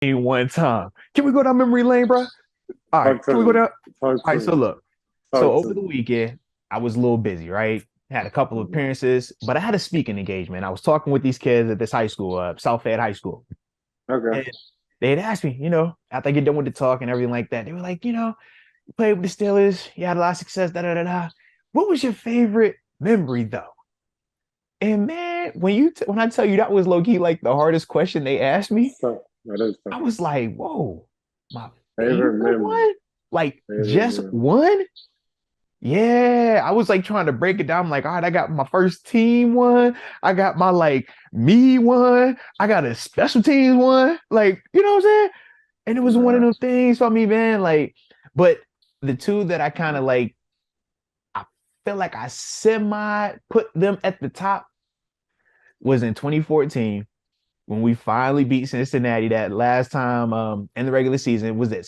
one time. Can we go down memory lane, bro? All right, Talk to can we go me. down? Talk All to right, so me. look. So Talk to over the me. weekend, I was a little busy, right? Had a couple of Mhm. appearances, but I had a speaking engagement. I was talking with these kids at this high school, South Ed High School. Okay. And they had asked me, after I get done with the talk and everything like that, they were like, you played with the Steelers, you had a lot of success, da da da da. What was your favorite memory though? And man, when I tell you that was low key like the hardest question they asked me, So that is I tough. was like, whoa, my Favorite favorite memory. one? Like Favorite just memory. one? Yeah, I was like trying to break it down. I'm like, all right, I got my first team one. I got my like me one. I got a special teams one. Like, you know what I'm saying? And it was one of Nah. those things for me, man. Like, but the two that I kind of like, I feel like I semi put them at the top was in 2014 when we finally beat Cincinnati that last time in the regular season. Was that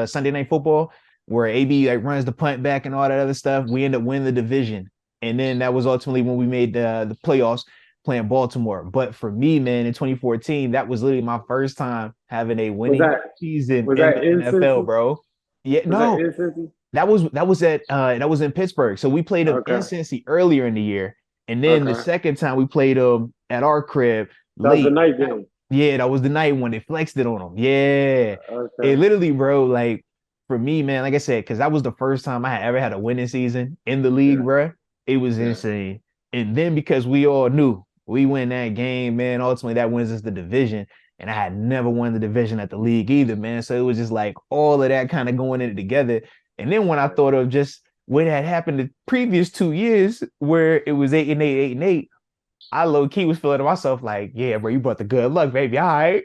Sunday Night Football where AB like runs the punt back and all that other stuff. We end up winning the division, and then that was ultimately when we made the playoffs playing Baltimore. But for me, man, in 2014, that was literally my first time having a Was winning that season was in that the in NFL, Cincy? bro. Yeah, Was that no, in Cincy? that was in Pittsburgh. So we played them in Okay. Cincy earlier in the year, and then the Okay. second time we played them at our crib That was the late. night game. Yeah, that was the night when they flexed it on them. Yeah, it Okay. literally, bro. Like for me, man, like I said, because that was the first time I had ever had a winning season in the league, Yeah. bro. It was Yeah. insane. And then because we all knew we win that game, man, ultimately that wins us the division. And I had never won the division at the league either, man. So it was just like all of that kind of going in it together. And then when I thought of just what had happened the previous 2 years, where it was 8-8, 8-8, I low key was feeling to myself like, yeah, bro, you brought the good luck, baby. All right.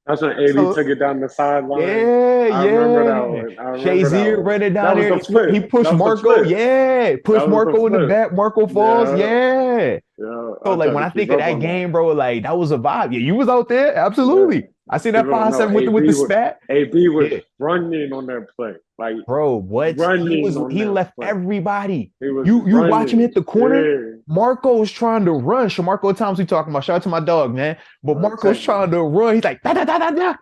That's when AB So took it down the sideline. yeah, I remember that yeah. one. I remember that Shazier one. running That down was there. the He flip. pushed That was the Marco. flip. Yeah. That Pushed was the Marco in the flip. back. Marco falls. Yeah. Yeah. Yeah. So I like tried when to I keep think of up that on that. game, bro, like that was a vibe. Yeah, you was out there. Yeah. Absolutely. I seen that People don't five know. seven with the spat. AB was Yeah. running on that play. Like Bro, what? running on He that left play. everybody. He was You watch him running. hit the corner. Yeah. Marco's trying to run. Shamarco Thomas we talking about. Shout out to my dog, man. But Marco's Check me. trying to run. He's like, da da da da da.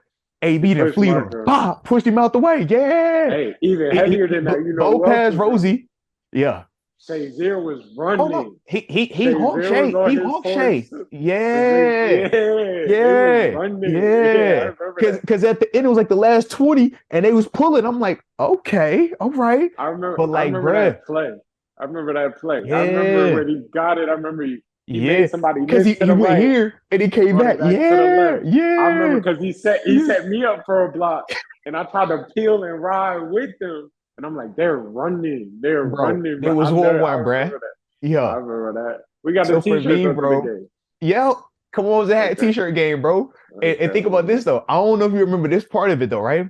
He AB then pushed fleet him. Marco. Bah, pushed him out the way. Yeah. Hey, even heavier than that, you know Bow who else pass was running? Rosie. Yeah. Shazier was Oh no. running. He Hawk Shazier was Shay. on He his Hawk horse. Shay. Yeah, Yeah. they was Yeah. running. Yeah, I Yeah. remember that. Cause at the end it was like the last 20 and they was pulling. I'm like, okay, all right. But I like, remember bruh, that play. I remember that play. I remember yeah. when he got it. I remember he Yeah. made somebody Cause miss to he the went right here and he and came brought back. it back to the Yeah. left. I remember Yeah. because he Yeah. set me up for a block, and I tried to peel and ride with them, and I'm like, they're Bro, running, there but was I 1-1, bruh. remember that. I Yeah. remember that. We got the So for t-shirts me, up to the bro, game. yeah, come on, it was a hat Okay, t-shirt game, bro. And think about okay. this though. I don't know if you remember this part of it though, right?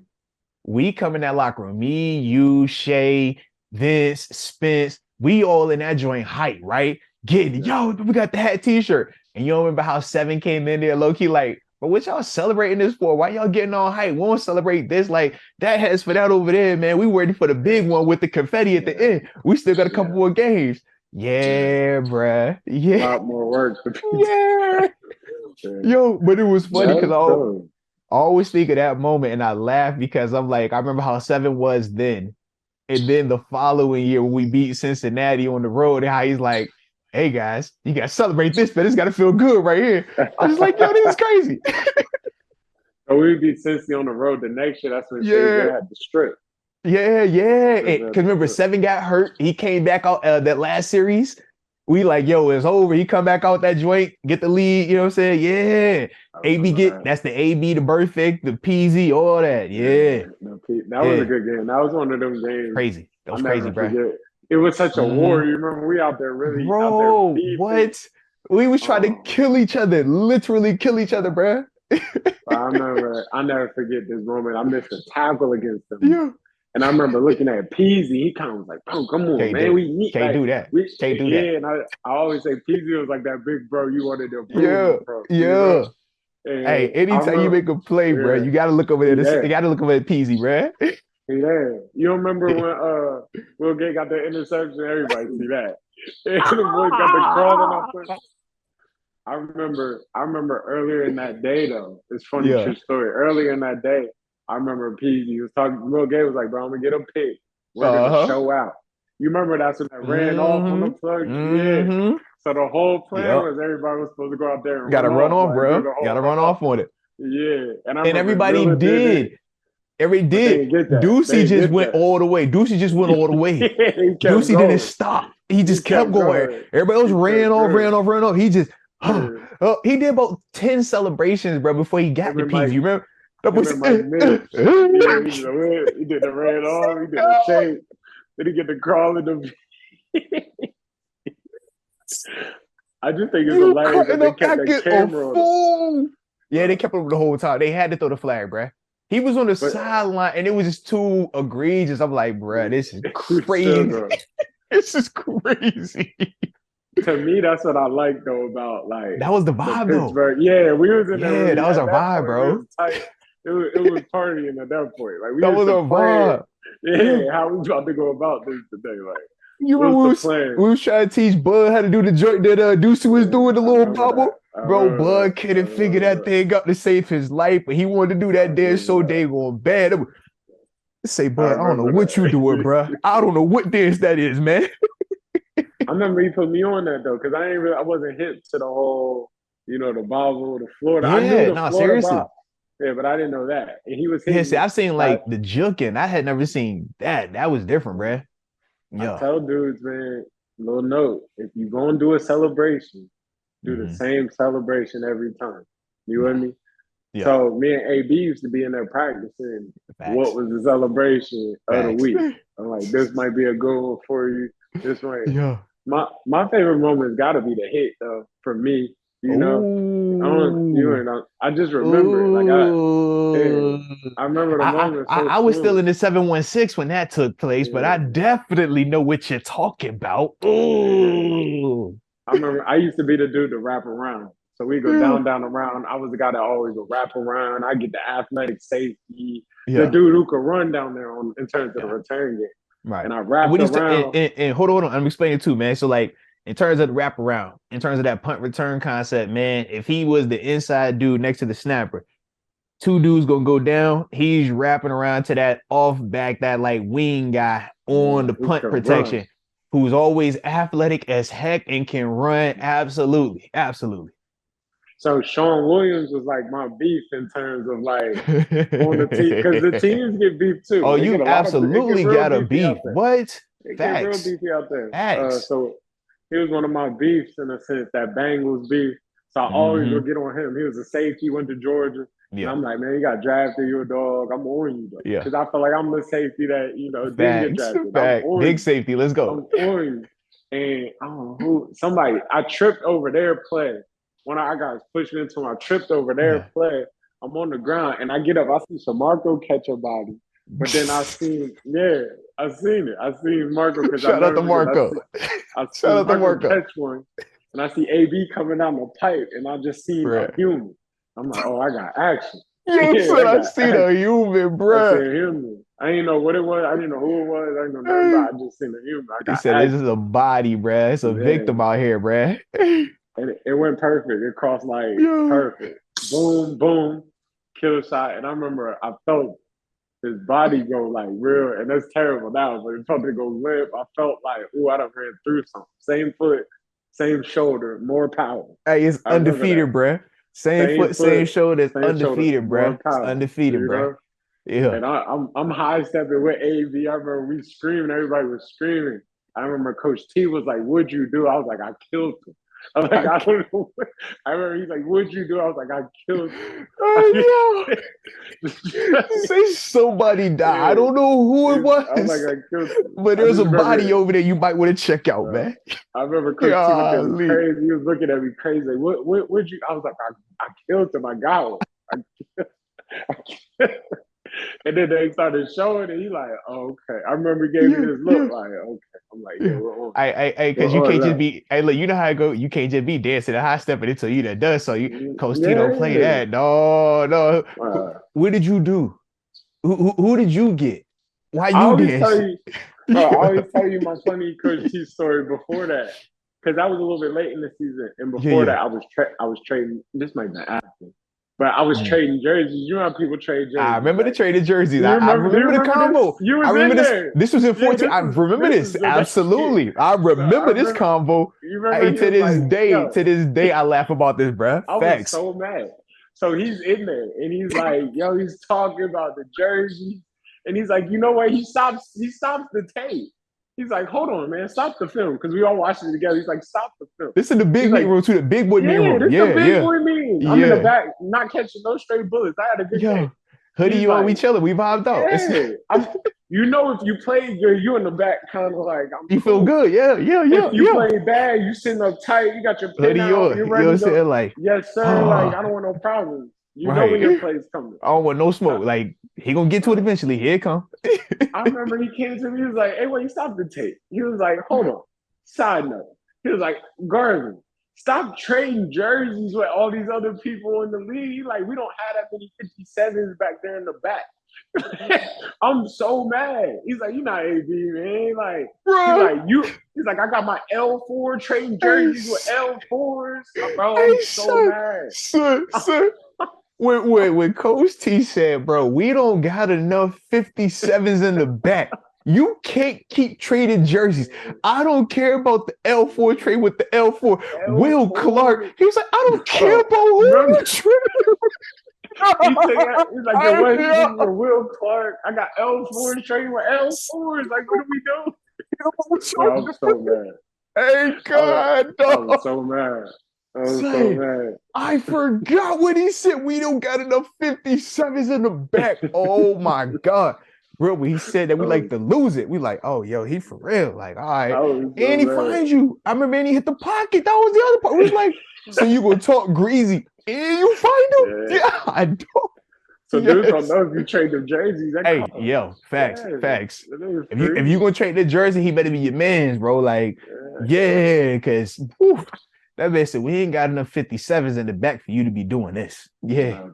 We come in that locker room, me, you, Shay, Vince, Spence, we all in that joint hype, right? Getting, Yeah. yo, we got the hat t-shirt. And you don't remember how Seven came in there low key like, but what y'all celebrating this for? Why y'all getting all hype? We won't celebrate this. Like that has for that over there, man. We waiting for the Yeah, big one with the confetti at the yeah, end. We still got a couple yeah, more games. yeah. Yeah, bruh. A Yeah, lot more work for people. yeah. Yeah. Yo, but it was funny because That's cool. I always think of that moment and I laugh because I'm like, I remember how Seven was then. And then the following year when we beat Cincinnati on the road, and how he's like, hey guys, you gotta celebrate this, but it's gotta feel good right here. I was just like, yo, this is crazy. So we beat Cincy on the road the next year. That's when Yeah, Shazier had the strip. yeah, yeah. Shazier Because had the remember, strip. Seven got hurt. He came back out that last series. We like, yo, it's over. He come back out that joint, get the lead. You know what I'm saying? Yeah. I AB remember get that. that's the AB, the perfect, the PZ, all that. Yeah, Yeah, that was a yeah. good game. That was one of them games Crazy. That I'll was crazy, never bro. forget. It was such a war. Hmm. You remember we out there really out there Bro, beefing. what? We was trying to Oh, kill each other, literally kill each other, yeah. bro. But I never forget this moment. I missed a tackle against them. Yeah. And I remember looking at Peasy. He kind of was like, "Bro, come on, Can't do man, it. we need Can't like do that. we Can't do that. yeah." And I always say Peasy was like that big bro you wanted Yeah. approval from, you know. Yeah. Hey, And I anytime you remember, make a play, bro, yeah, you gotta look over there. he You there, gotta look over at Peasy, bro. he there. You remember when Will Gay got the interception? Everybody see that. And the boys got the crawling off the. I remember earlier in that day though. It's funny, Yeah. true story. Earlier in that day, I remember PG was talking. Lil Gay was like, "Bro, I'm gonna get a pick. We're gonna Uh-huh. show out." You remember that's when I ran off on the Mm-hmm. plug? Yeah. Mm-hmm. So the whole plan Yep. was everybody was supposed to go out there and Gotta run run off, off, like do bro. the whole Gotta run run off. off on it. Yeah, and I And remember everybody Zilla did did. it, Every but they did. didn't get that. They Ducey didn't just get went that. all the way. Ducey just went all the way. He kept Ducey didn't going. stop. He He just kept kept going. going. Everybody else He ran kept off, going. ran off, ran off. He just, Yeah. he did about 10 celebrations, bro, before he got Him the and piece. Mike, You remember? That him was, and Mike Mitch. Yeah, he did the ran off. He did the shake. Then he get the crawl in the. I just think it's you hilarious that cutting they up kept that acting a camera on him. fool. Yeah, they Bro. kept him the whole time. They had to throw the flag, bro. He was on the But sideline, and it was just too egregious. I'm like, bro, this is he's still crazy. going. This is crazy. To me, that's what I like though about like That was the the vibe, though. Pittsburgh. Yeah, we was in there Yeah, really that was at our that vibe, point. We bro. was tight. It was partying at that point. Like we That used was to our plan. vibe. Yeah. Yeah, how we about to go about this today? Like, You remember what's the we plan? was trying to teach Bud how to do the joint that Ducey was Yeah, doing, the I little remember bubble? that. I Bro, remember that. Bud I couldn't figure that remember thing out to save his life, but he wanted to do that. I that dance so remember daggone bad. Say, that. I Bud, I don't know remember what you doing, that. bro. I don't know what dance that is, man. I remember he put me on that though, because I wasn't hip to the whole, the Bible, the Florida. I knew Yeah, the no, Florida seriously. Bible, yeah, but I didn't know that. And he was Yeah, hitting see, me. I've seen So like the juking. I had never seen that. That was different, bro. I Yeah. tell dudes, man, little note, if you gonna do a celebration, do the Mm-hmm. same celebration every time. You with Yeah. me? Yeah. So me and AB used to be in there practicing what Facts. was the celebration of the Facts. week. I'm like, this might be a good one for you. This might Yeah. my favorite moment's gotta be the hit though, for me. You know. I don't Ooh. you know, I just remember it. Like yeah, Ooh. I remember the I, moment I so I was still smooth. in the 716 when that took place, but I Yeah, definitely know what you're talking about. yeah. Ooh. I remember I used to be the dude to wrap around. So we go Yeah. down around. I was the guy that always would wrap around. I get the athletic safety, the Yeah. dude who could run down there on in terms of the Yeah. return game. Right. And I And wrapped when you st- around. and hold on, I'm explaining too, man. So like in terms of the wraparound, in terms of that punt return concept, man, if he was the inside dude next to the snapper, two dudes gonna go down. He's wrapping around to that off back, that like wing guy on the He punt could run. protection, who's always athletic as heck and can run. Absolutely, absolutely. So Sean Williams was like my beef in terms of like on the team because the teams get beef too. Oh, They get you a lot of it get absolutely real got a beefy out beef. there. What? It get real Facts. beefy out there. Facts. So he was one of my beefs in a sense, that Bengals beef. So I always Mm-hmm. would get on him. He was a safety, went to Georgia. And Yeah. I'm like, man, you got drafted, you a dog. I'm on you though. Yeah. Because I feel like I'm the safety that, didn't get Facts. drafted. I'm Fact. on Big you. safety. Let's go. I'm on you. And I don't know who, somebody, I tripped over their play. When I got pushed into him, I tripped over their Yeah. play. I'm on the ground and I get up. I see Shamarko catch a body. But then I seen it. I seen Marco because I Shout out never to forget. Marco. I Shout seen out to Marco Marco. catch one, and I see AB coming down the pipe, and I just seen a Bruh. human. I'm like, oh, I got action. You Yeah, said I I got seen a action. human, I bruh. seen human. I didn't know what it was. I didn't know who it was. I didn't know nothing about it. I just seen a human. I He got said, this is action. a body, bruh. It's a victim Yeah. out here, bruh. And it went perfect. It crossed like Yo. perfect. Boom, boom, kill shot. And I remember I felt his body go like real, and that's terrible now, but it felt to go limp. I felt like, ooh, I done ran through something. Same foot, same shoulder, more power. Hey, it's I remember undefeated, that. bruh. Same Same foot, same foot, shoulder. It's same shoulder, undefeated, more bruh. It's power. undefeated, You bruh. know? Yeah. And I'm high stepping with AV. I remember we screaming, everybody was screaming. I remember Coach T was like, "What'd you do?" I was like, "I killed him." I'm like, I don't know. I remember he's like, "What'd you do?" I was like, "I killed him." Oh, yeah. Say somebody died. Yeah. I don't know who it I was like, was, I killed him. but I there's just a body remember, over there you might want to check out, man. I remember Coach T looked at me Golly. crazy. He was looking at me crazy. Like, what'd you? I was like, I killed him. I got one. And then they started showing it. He like, oh, okay. I remember he gave me this look like, okay. I'm like, yeah, we're on. Because you can't just be. Hey, look, you know how I go. You can't just be dancing and high stepping until you that does. So Coach T don't play Yeah. that. No. What did you do? Who did you get? Why I you always tell dancing? you, bro, I always tell you my funny Coach T story before that. because I was a little bit late in the season, and Yeah, before yeah. that, I was trading. This might be after, but I was Mm. trading jerseys. You know how people trade I jerseys, remember the right? traded jerseys. Do you I remember? Do you remember the remember this? convo. You I was in remember this. there. This was in Yeah, 14. I remember this this. was the next year. Absolutely. I So I remember this remember. convo. You remember Hey, he was like, yo, to this day, I laugh about this, bruh. I was Facts. so mad. So he's in there and he's like, yo, he's talking about the jersey. And he's like, you know what? He stops the tape. He's like, hold on, man, stop the film. Because we all watched it together. He's like, stop the film. This is the He's big meeting like, room too, the big boy meeting yeah, room. this is the Yeah, big yeah, boy meeting. I'm in the yeah, back, not catching no straight bullets. I had a good yeah. day. Hoodie He's on, we like, chilling, we vibed out. It's yeah, you know, if you play good, you in the back kind of like, I'm you feel cool. good, yeah, yeah, If yeah, you yeah. play bad, you sitting up tight, you got your pen Hoodie out, on, you're you know what ready I'm to, saying? Like, yes, sir. Like, oh, I don't want no problems. You know when your right. play's coming. I don't want no So, smoke. Like he gonna get to it so eventually. Here it come. I remember he came to me, he was like, hey, wait, stop the tape. He was like, hold on. Side note. He was like, Garvin, stop trading jerseys with all these other people in the league. Like, we don't have that many 57s back there in the back. I'm so mad. He's like, you're not AB, man. Like, Bro, he's like, I got my L4 trading hey, jerseys with L4s. Bro, hey, I'm so mad. son. When Coach T said, bro, we don't got enough 57s in the back. You can't keep trading jerseys. I don't care about the L4 trade with the L4. Will Clark, L4. he was like, I don't care Bro, about who remember? you trade. He's like the West Indian Will Clark. I got L4s trading with L4s. Like, what do we do? Bro, I'm so mad. Hey, God, I no. was so mad. I was so Say, mad. I forgot what he said. We don't got enough 57s in the back. Oh my God. Bro, when he said that we like to lose it, we like, oh, yo, he for real. Like, all right. I was so And he mad. finds you. I remember and he hit the pocket. That was the other part. It was like, so you gonna talk greasy and you find him? Yeah, I don't. So Yes. dudes don't know if you trade them jerseys. That Hey, yo, facts. If you gonna trade the jersey, he better be your man's, bro. Like, yeah, because that man said we ain't got enough 57s in the back for you to be doing this. Yeah.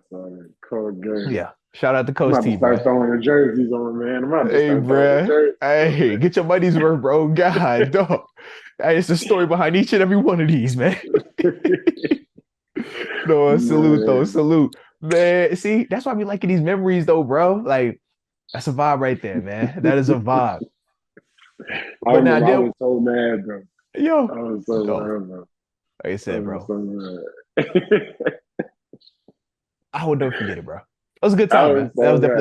Cold game. Yeah. Shout out to I'm Coach about T, to start bro. throwing the jerseys on, man. I'm about to Hey, start throwing the bro. jerseys. Hey, get your money's worth, bro. God, dog. Hey, it's the story behind each and every one of these, man. No, salute though, salute, man. See, that's why we liking these memories, though, bro. Like, that's a vibe right there, man. That is a vibe. I But now, remember I then, was so mad, bro. yo, I was so no, mad, bro. like I I said, was bro, so mad. I will never forget it, bro. It was a good I time, was man. That so was definitely. mad.